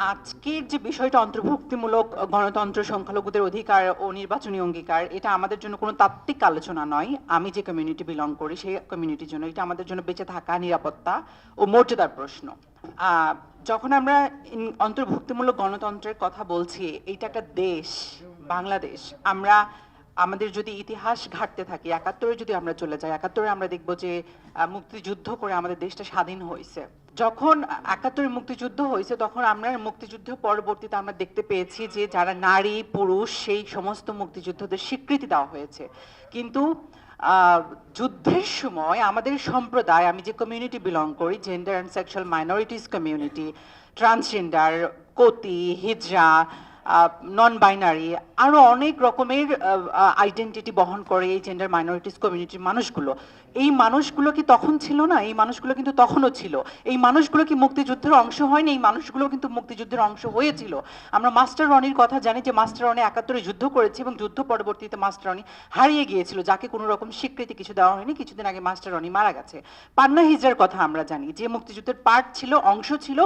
আজকের যে বিষয়টা অন্তর্ভুক্তিমূলক গণতন্ত্র, সংখ্যালঘুদের অধিকার ও নির্বাচনী অঙ্গীকার, এটা আমাদের জন্য কোনো তাত্ত্বিক আলোচনা নয়। আমি যে কমিউনিটি বিলং করি সেই কমিউনিটির জন্য এটা আমাদের জন্য বেঁচে থাকা, নিরাপত্তা ও মর্যাদার প্রশ্ন। যখন আমরা অন্তর্ভুক্তিমূলক গণতন্ত্রের কথা বলছি, এইটা একটা দেশ, বাংলাদেশ। আমরা আমাদের যদি ইতিহাস ঘাটতে থাকি, ৭১-এ যদি আমরা চলে যাই, ৭১-এ আমরা দেখব যে মুক্তিযুদ্ধ করে আমাদের দেশটা স্বাধীন হয়েছে। যখন ৭১-এর মুক্তিযুদ্ধ হয়েছে, তখন আমরা মুক্তিযুদ্ধ পরবর্তীতে আমরা দেখতে পেয়েছি যে যারা নারী পুরুষ সেই সমস্ত মুক্তিযুদ্ধদের স্বীকৃতি দেওয়া হয়েছে। কিন্তু যুদ্ধের সময় আমাদের সম্প্রদায়, আমি যে কমিউনিটি বিলং করি, gender and sexual minorities community, transgender, kothi, hijra, non binary, আরো অনেক রকমের আইডেন্টিটি বহন করে এই জেন্ডার মাইনরিটিস কমিউনিটির মানুষগুলো। এই মানুষগুলো কি তখন ছিল না? এই মানুষগুলো কিন্তু তখনও ছিল। এই মানুষগুলো কি মুক্তিযুদ্ধের অংশ হয়নি? এই মানুষগুলো কিন্তু মুক্তিযুদ্ধের অংশ হয়েছিল। আমরা মাস্টার রনির কথা জানি যে মাস্টার রনি ৭১-এ যুদ্ধ করেছে এবং যুদ্ধ পরবর্তীতে মাস্টার রনি হারিয়ে গিয়েছিল, যাকে কোনো রকম স্বীকৃতি কিছু দেওয়া হয়নি। কিছুদিন আগে মাস্টার রনি মারা গেছে। পান্না হিজড়ার কথা আমরা জানি, যে মুক্তিযুদ্ধের পার্ট ছিল, অংশ ছিল।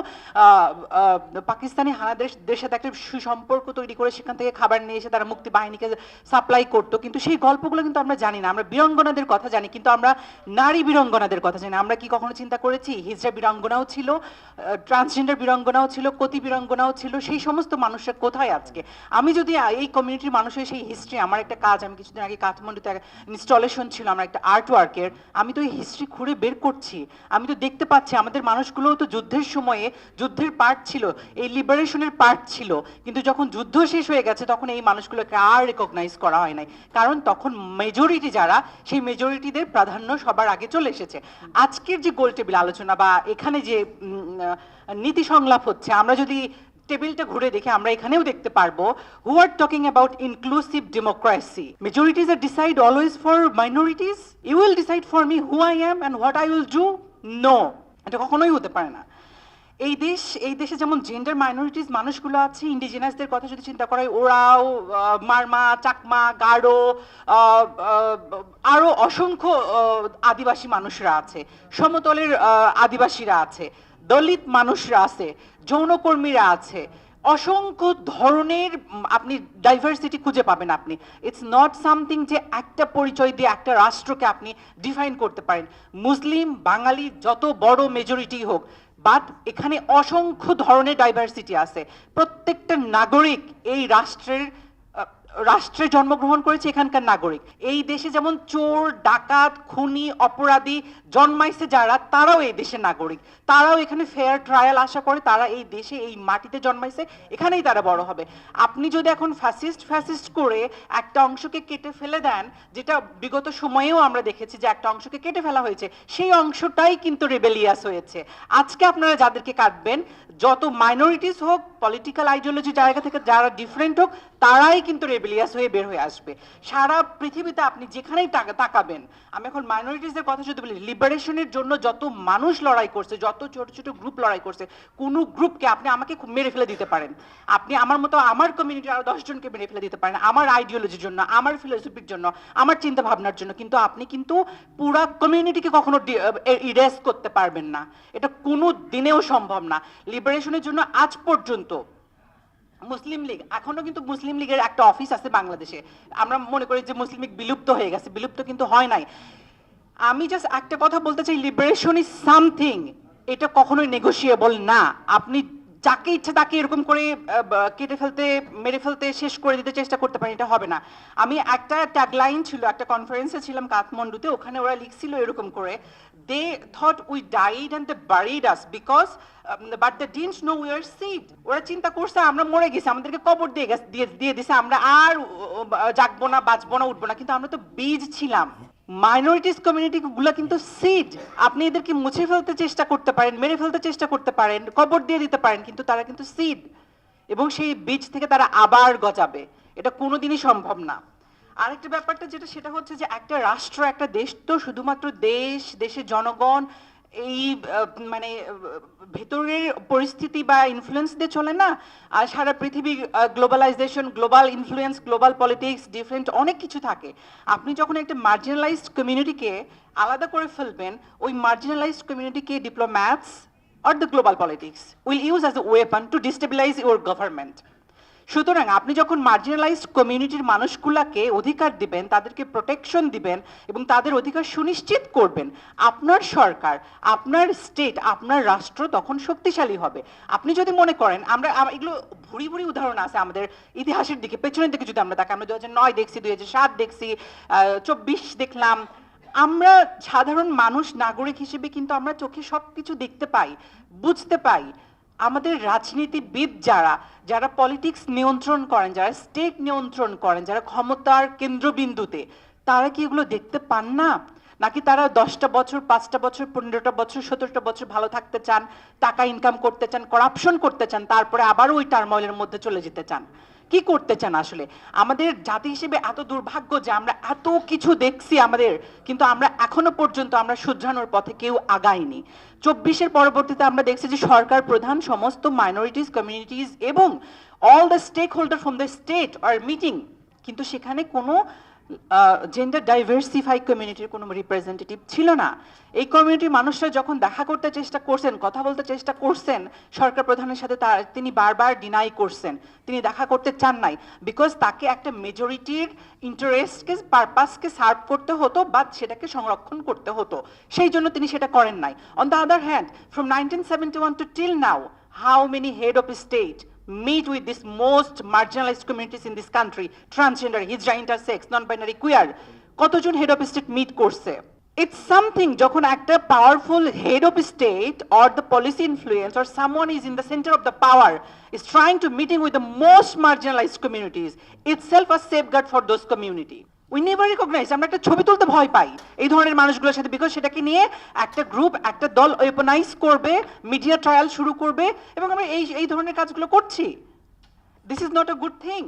পাকিস্তানি হানাদের সাথে একটা সুসম্পর্ক তৈরি করে সেখান থেকে খাবার নিয়ে এসে তারা মুক্তি বাহিনীকে সাপ্লাই করতো। কিন্তু সেই গল্পগুলো কিন্তু আমরা জানি না। আমরা বীরাঙ্গনাদের কথা জানি, কিন্তু আমরা নারী বীরাঙ্গনাদের কথা জানি। আমরা কি কখনো চিন্তা করেছি হিজড়া বীরাঙ্গনাও ছিল, ট্রান্সজেন্ডার বীরাঙ্গনাও ছিল, কোতি বীরাঙ্গনাও ছিল? সেই সমস্ত মানুষরা কোথায় আজকে? আমি যদি এই কমিউনিটির মানুষের সেই হিস্ট্রি, আমার একটা কাজ, আমি কিছুদিন আগে কাঠমান্ডুতে ইনস্টলেশন ছিল আমার একটা আর্ট ওয়ার্কের, আমি তো এই হিস্ট্রি খুঁড়ে বের করছি। আমি তো দেখতে পাচ্ছি আমাদের মানুষগুলোও তো যুদ্ধের সময়ে যুদ্ধের পার্ট ছিল, এই লিবারেশনের পার্ট ছিল। কিন্তু যখন যুদ্ধ শেষ হয়ে গেছে তখন এই মানুষগুলোকে আর রেকগনাইজ করা হয় নাই, কারণ তখন মেজরিটি যারা, সেই মেজরিটিদের প্রাধান্য সবার আগে চলে এসেছে। আজকের যে গোল টেবিল আলোচনা বা এখানে যে নীতি সংলাপ হচ্ছে, আমরা যদি টেবিলটা ঘুরে দেখে আমরা এখানেও দেখতে পারবো who are talking about inclusive democracy. Majorities are decide always for minorities. You will decide for me who I am and what I will do? No, এটা কখনোই হতে পারে না। এই দেশে যেমন জেন্ডার মাইনরিটিস মানুষগুলো আছে, ইন্ডিজিনাসদের কথা যদি চিন্তা করা হয়, ওরাও, মারমা, চাকমা, গারো, আরো অসংখ্য আদিবাসী মানুষরা আছে, সমতলের আদিবাসীরা আছে, দলিত মানুষরা আছে, যৌনকর্মীরা আছে, অসংখ্য ধরনের আপনি ডাইভার্সিটি খুঁজে পাবেন। আপনি ইটস নট সামথিং যে একটা পরিচয় দিয়ে একটা রাষ্ট্রকে আপনি ডিফাইন করতে পারেন। মুসলিম, বাঙালি, যত বড় মেজরিটি হোক, বাট এখানে অসংখ্য ধরনের ডাইভার্সিটি আছে। প্রত্যেকটা নাগরিক এই রাষ্ট্রে জন্মগ্রহণ করেছে, এখানকার নাগরিক। এই দেশে যেমন চোর, ডাকাত, খুনি, অপরাধী জন্মাইছে যারা, তারাও এই দেশের নাগরিক। তারাও এখানে ফেয়ার ট্রায়াল আশা করে, তারা এই দেশে এই মাটিতে জন্মাইছে, এখানেই তারা বড় হবে। আপনি যদি এখন ফ্যাসিস্ট করে একটা অংশকে কেটে ফেলে দেন, যেটা বিগত সময়েও আমরা দেখেছি যে একটা অংশকে কেটে ফেলা হয়েছে, সেই অংশটাই কিন্তু রেবেলিয়াস হয়েছে। আজকে আপনারা যাদেরকে কাটবেন, যত মাইনরিটিস হোক, পলিটিক্যাল আইডিওলজি জায়গা থেকে যারা ডিফারেন্ট হোক, তারাই কিন্তু রেবেলিয়াস হয়ে বের হয়ে আসবে। সারা পৃথিবীতে আপনি যেখানেই তাকাবেন, আমি এখন মাইনরিটিসদের কথা যদি বলি, লিবারেশনের জন্য যত মানুষ লড়াই করছে, যত ছোট ছোট গ্রুপ লড়াই করছে, কোনো গ্রুপকে আপনি আমাকে মেরে ফেলে দিতে পারেন, আপনি আমার মতো আমার কমিউনিটির আরো 10 জনকে মেরে ফেলে দিতে পারেন আমার আইডিওলজির জন্য, আমার ফিলোসফির জন্য, আমার চিন্তা ভাবনার জন্য, কিন্তু আপনি কিন্তু পুরা কমিউনিটিকে কখনো ইরেজ করতে পারবেন না। এটা কোনো দিনেও সম্ভব না। লিবারেশনের জন্য আজ পর্যন্ত মুসলিম লীগ, এখনো কিন্তু মুসলিম লীগের একটা অফিস আছে বাংলাদেশে। আমরা মনে করি যে মুসলিম লীগ বিলুপ্ত হয়ে গেছে, বিলুপ্ত কিন্তু হয় নাই। আমি জাস্ট একটা কথা বলতে চাই, লিবারেশন ইজ সামথিং, এটা কখনোই নেগোশিয়েবল না। আপনি যাকে ইচ্ছে তাকে এরকম করে কেটে ফেলতে, মেরে ফেলতে, শেষ করে দিতে চেষ্টা করতে পারেন, এটা হবে না। আমি একটা ট্যাগলাইন ছিল, একটা কনফারেন্সে ছিলাম কাঠমান্ডুতে, ওখানে ওরা লিখছিল এরকম করে, they thought we died and they buried us because but they didn't know we are seed. ওরা চিন্তা করছে আমরা মরে গেছি, আমাদেরকে কবর দিয়ে দিছে, আমরা আর জাগবো না, বাঁচবো না, উঠবো না, কিন্তু আমরা তো বীজ ছিলাম। মাইনরিটিস কমিউনিটি গুলো কিন্তু সিড। আপনি এদেরকে মুছে ফেলতে চেষ্টা করতে পারেন, মেরে ফেলতে চেষ্টা করতে পারেন, কবর দিয়ে দিতে পারেন, কিন্তু তারা কিন্তু সিড, এবং সেই বীজ থেকে তারা আবার গজাবে। এটা কোনোদিনই সম্ভব না। আরেকটা ব্যাপারটা যেটা, সেটা হচ্ছে যে একটা রাষ্ট্র, একটা দেশ তো শুধুমাত্র দেশের জনগণ এই মানে ভেতরের পরিস্থিতি বা ইনফ্লুয়েন্স দিয়ে চলে না। আর সারা পৃথিবী, globalization, global influence, global politics, different অনেক কিছু থাকে। আপনি যখন একটা মার্জিনালাইজড কমিউনিটিকে আলাদা করে ফেলবেন, ওই মার্জিনালাইজড কমিউনিটিকে diplomats, or the global politics will use as a weapon to destabilize your government. সুতরাং আপনি যখন মার্জিনালাইজড কমিউনিটির মানুষগুলোকে অধিকার দিবেন, তাদেরকে প্রোটেকশন দিবেন এবং তাদের অধিকার সুনিশ্চিত করবেন, আপনার সরকার, আপনার স্টেট, আপনার রাষ্ট্র তখন শক্তিশালী হবে। আপনি যদি মনে করেন, আমরা এগুলো ভুরি ভুরি উদাহরণ আছে আমাদের ইতিহাসের দিকে, পেছনের দিকে যদি আমরা তাকাই, আমরা 2009 দেখছি, 2007 দেখছি, 24 দেখলাম। আমরা সাধারণ মানুষ, নাগরিক হিসেবে কিন্তু আমরা চোখে সব কিছু দেখতে পাই, বুঝতে পাই। আমাদের রাজনীতিবিদ যারা পলিটিক্স নিয়ন্ত্রণ করেন, যারা স্টেট নিয়ন্ত্রণ করেন, যারা ক্ষমতার কেন্দ্রবিন্দুতে, তারা কি এগুলো দেখতে পান না? নাকি তারা 10টা বছর, 5টা বছর, 15টা বছর, 17টা বছর ভালো থাকতে চান, টাকা ইনকাম করতে চান, করাপশন করতে চান, তারপরে আবার ওই টার্ময়েলের মধ্যে চলে যেতে চান? কি করতে চান আসলে? আমাদের জাতি হিসেবে এত দুর্ভাগ্য যে আমরা এত কিছু দেখছি আমাদের, কিন্তু আমরা এখনো পর্যন্ত আমরা শুধরানোর পথে কেউ আগাইনি। 24-এর পরবর্তীতে আমরা দেখছি যে সরকার প্রধান সমস্ত মাইনরিটিস, কমিউনিটিস এবং all the stakeholder from the state আর মিটিং, কিন্তু সেখানে কোনো জেন্ডার ডাইভার্সিফাই কমিউনিটির কোনো রিপ্রেজেন্টেটিভ ছিল না। এই কমিউনিটির মানুষরা যখন দেখা করতে চেষ্টা করছেন, কথা বলতে চেষ্টা করছেন সরকার প্রধানের সাথে, তিনি বারবার ডিনাই করছেন, তিনি দেখা করতে চান নাই, বিকজ তাকে একটা মেজরিটির ইন্টারেস্টকে, পারপাসকে সার্ভ করতে হতো বা সেটাকে সংরক্ষণ করতে হতো, সেই জন্য তিনি সেটা করেন নাই। On the other hand, from 1971 to till now, how many head of state meet with these most marginalized communities in this country, transgender, hijra, intersex, non-binary, queer? কতজন হেড অফ স্টেট মিট করছে? It's something যখন একটা powerful head of state or the policy influence or someone is in the center of the power is trying to meeting with the most marginalized communities, itself a safeguard for those community. We never recognize, আমরা একটা ছবি তুলতে ভয় পাই এই ধরনের মানুষগুলোর সাথে, because সেটাকে নিয়ে একটা গ্রুপ, একটা দল ওয়েপনাইজ করবে, মিডিয়া ট্রায়াল শুরু করবে, এবং আমরা এই ধরনের কাজগুলো করছি। This is not a good thing.